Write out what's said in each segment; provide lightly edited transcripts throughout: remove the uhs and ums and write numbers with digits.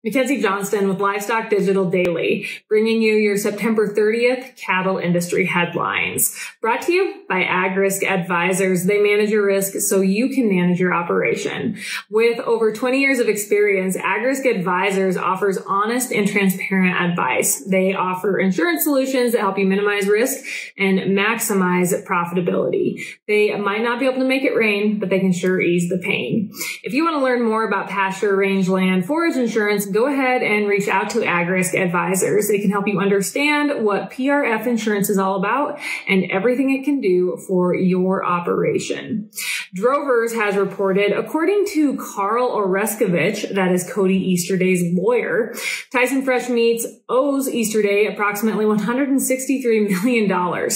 Mackenzie Johnston with Livestock Digital Daily, bringing you your September 30th cattle industry headlines. Brought to you by AgRisk Advisors. They manage your risk so you can manage your operation. With over 20 years of experience, AgRisk Advisors offers honest and transparent advice. They offer insurance solutions that help you minimize risk and maximize profitability. They might not be able to make it rain, but they can sure ease the pain. If you want to learn more about pasture, rangeland, forage insurance, go ahead and reach out to AgRisk Advisors. They can help you understand what PRF insurance is all about and everything it can do for your operation. Drovers has reported, according to Carl Oreskovich, that is Cody Easterday's lawyer, Tyson Fresh Meats owes Easterday approximately $163 million.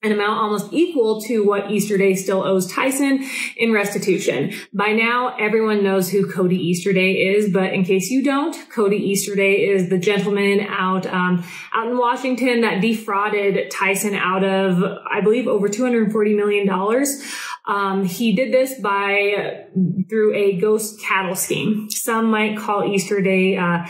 An amount almost equal to what Easterday still owes Tyson in restitution. By now, everyone knows who Cody Easterday is, but in case you don't, Cody Easterday is the gentleman out in Washington that defrauded Tyson out of, I believe, over $240 million. He did this through a ghost cattle scheme. Some might call Easterday a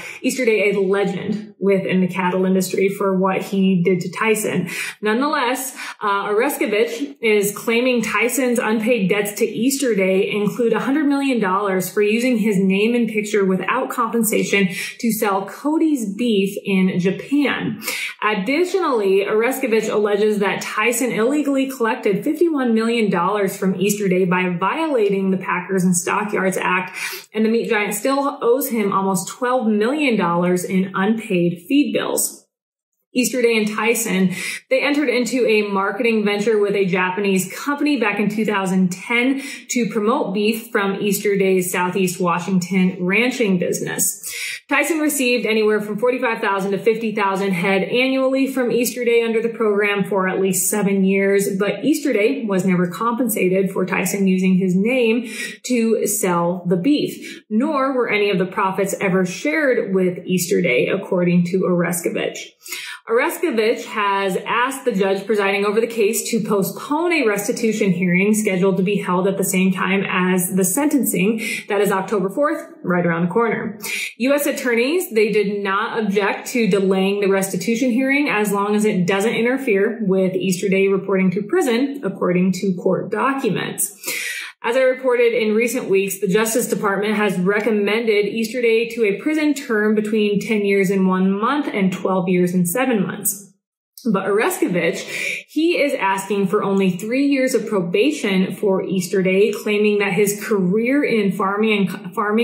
legend within the cattle industry for what he did to Tyson. Nonetheless, Oreskovich is claiming Tyson's unpaid debts to Easterday include $100 million for using his name and picture without compensation to sell Cody's beef in Japan. Additionally, Oreskovich alleges that Tyson illegally collected $51 million from Easterday by violating the Packers and Stockyards Act, and the meat giant still owes him almost $12 million in unpaid feed bills. Easterday and Tyson, they entered into a marketing venture with a Japanese company back in 2010 to promote beef from Easterday's Southeast Washington ranching business. Tyson received anywhere from 45,000 to 50,000 head annually from Easterday under the program for at least 7 years, but Easterday was never compensated for Tyson using his name to sell the beef, nor were any of the profits ever shared with Easterday, according to Oreskovich. Oreskovich has asked the judge presiding over the case to postpone a restitution hearing scheduled to be held at the same time as the sentencing. That is October 4th, right around the corner. U.S. attorneys, they did not object to delaying the restitution hearing as long as it doesn't interfere with Easterday reporting to prison, according to court documents. As I reported in recent weeks, the Justice Department has recommended Easterday to a prison term between 10 years and 1 month and 12 years and 7 months. But Oreskovich, he is asking for only 3 years of probation for Easterday, claiming that his career in farming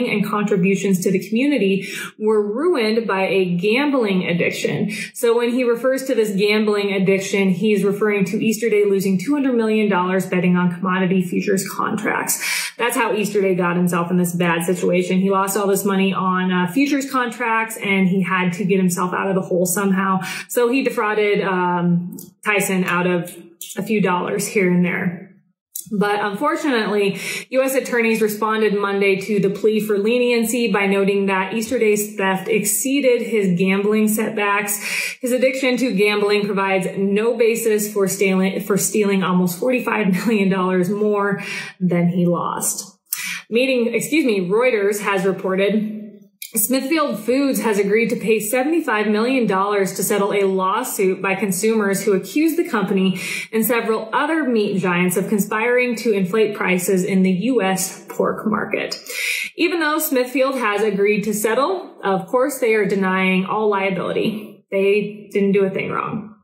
and contributions to the community were ruined by a gambling addiction. So when he refers to this gambling addiction, he's referring to Easterday losing $200 million betting on commodity futures contracts. That's how Easterday got himself in this bad situation. He lost all this money on futures contracts, and he had to get himself out of the hole somehow. So he defrauded Tyson out of a few dollars here and there. But unfortunately, U.S. attorneys responded Monday to the plea for leniency by noting that Easterday's theft exceeded his gambling setbacks. His addiction to gambling provides no basis for stealing almost $45 million more than he lost. Reuters has reported Smithfield Foods has agreed to pay $75 million to settle a lawsuit by consumers who accuse the company and several other meat giants of conspiring to inflate prices in the U.S. pork market. Even though Smithfield has agreed to settle, of course, they are denying all liability. They didn't do a thing wrong.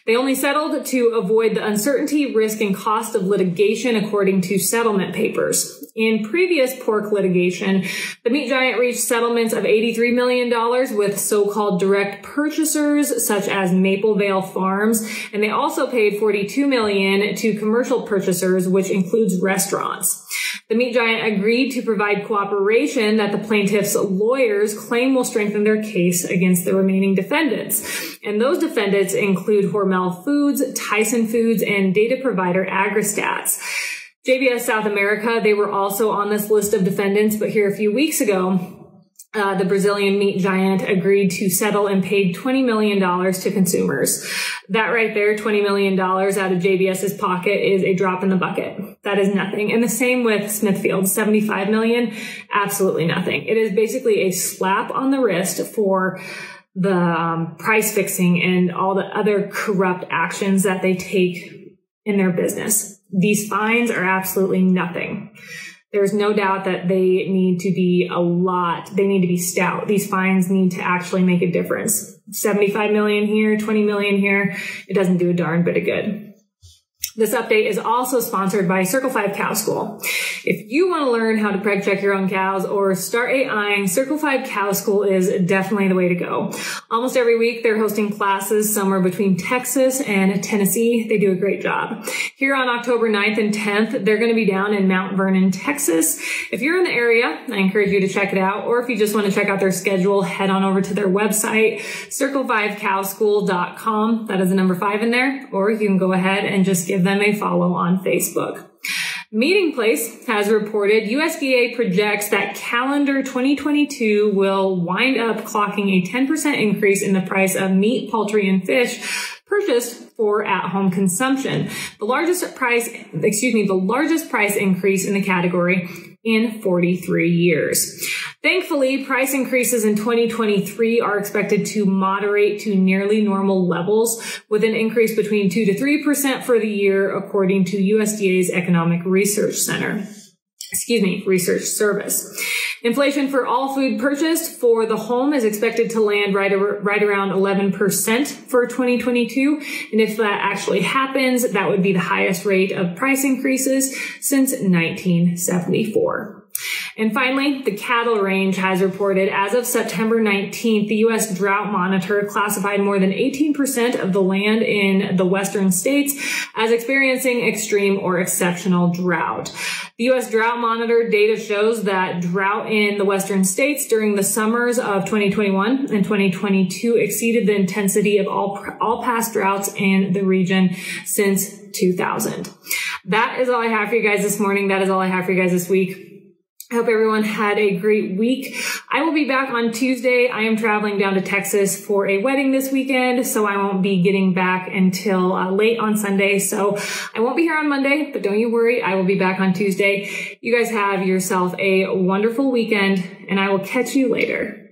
They only settled to avoid the uncertainty, risk, and cost of litigation, according to settlement papers. In previous pork litigation, the meat giant reached settlements of $83 million with so-called direct purchasers, such as Maple Vale Farms, and they also paid $42 million to commercial purchasers, which includes restaurants. The meat giant agreed to provide cooperation that the plaintiff's lawyers claim will strengthen their case against the remaining defendants. And those defendants include Hormel Foods, Tyson Foods, and data provider AgriStats. JBS South America, they were also on this list of defendants, but here a few weeks ago, the Brazilian meat giant agreed to settle and paid $20 million to consumers. That right there, $20 million out of JBS's pocket is a drop in the bucket. That is nothing. And the same with Smithfield, $75 million, absolutely nothing. It is basically a slap on the wrist for the price fixing and all the other corrupt actions that they take in their business. These fines are absolutely nothing. There's no doubt that they need to be they need to be stout. These fines need to actually make a difference. 75 million here, 20 million here. It doesn't do a darn bit of good. This update is also sponsored by Circle 5 Cow School. If you want to learn how to preg check your own cows or start AIing, Circle 5 Cow School is definitely the way to go. Almost every week they're hosting classes somewhere between Texas and Tennessee. They do a great job. Here on October 9th and 10th, they're going to be down in Mount Vernon, Texas. If you're in the area, I encourage you to check it out. Or if you just want to check out their schedule, head on over to their website, circle5cowschool.com. That is the number 5 in there. Or you can go ahead and just give them a follow on Facebook. Meeting Place has reported USDA projects that calendar 2022 will wind up clocking a 10% increase in the price of meat, poultry, and fish purchased for at-home consumption. The largest price increase in the category in 43 years. Thankfully, price increases in 2023 are expected to moderate to nearly normal levels, with an increase between 2 to 3% for the year, according to USDA's Economic Research Service. Inflation for all food purchased for the home is expected to land right around 11% for 2022. And if that actually happens, that would be the highest rate of price increases since 1974. And finally, the cattle range has reported as of September 19th, the U.S. Drought Monitor classified more than 18% of the land in the western states as experiencing extreme or exceptional drought. The U.S. Drought Monitor data shows that drought in the western states during the summers of 2021 and 2022 exceeded the intensity of all past droughts in the region since 2000. That is all I have for you guys this morning. That is all I have for you guys this week. I hope everyone had a great week. I will be back on Tuesday. I am traveling down to Texas for a wedding this weekend, so I won't be getting back until late on Sunday. So I won't be here on Monday, but don't you worry. I will be back on Tuesday. You guys have yourself a wonderful weekend, and I will catch you later.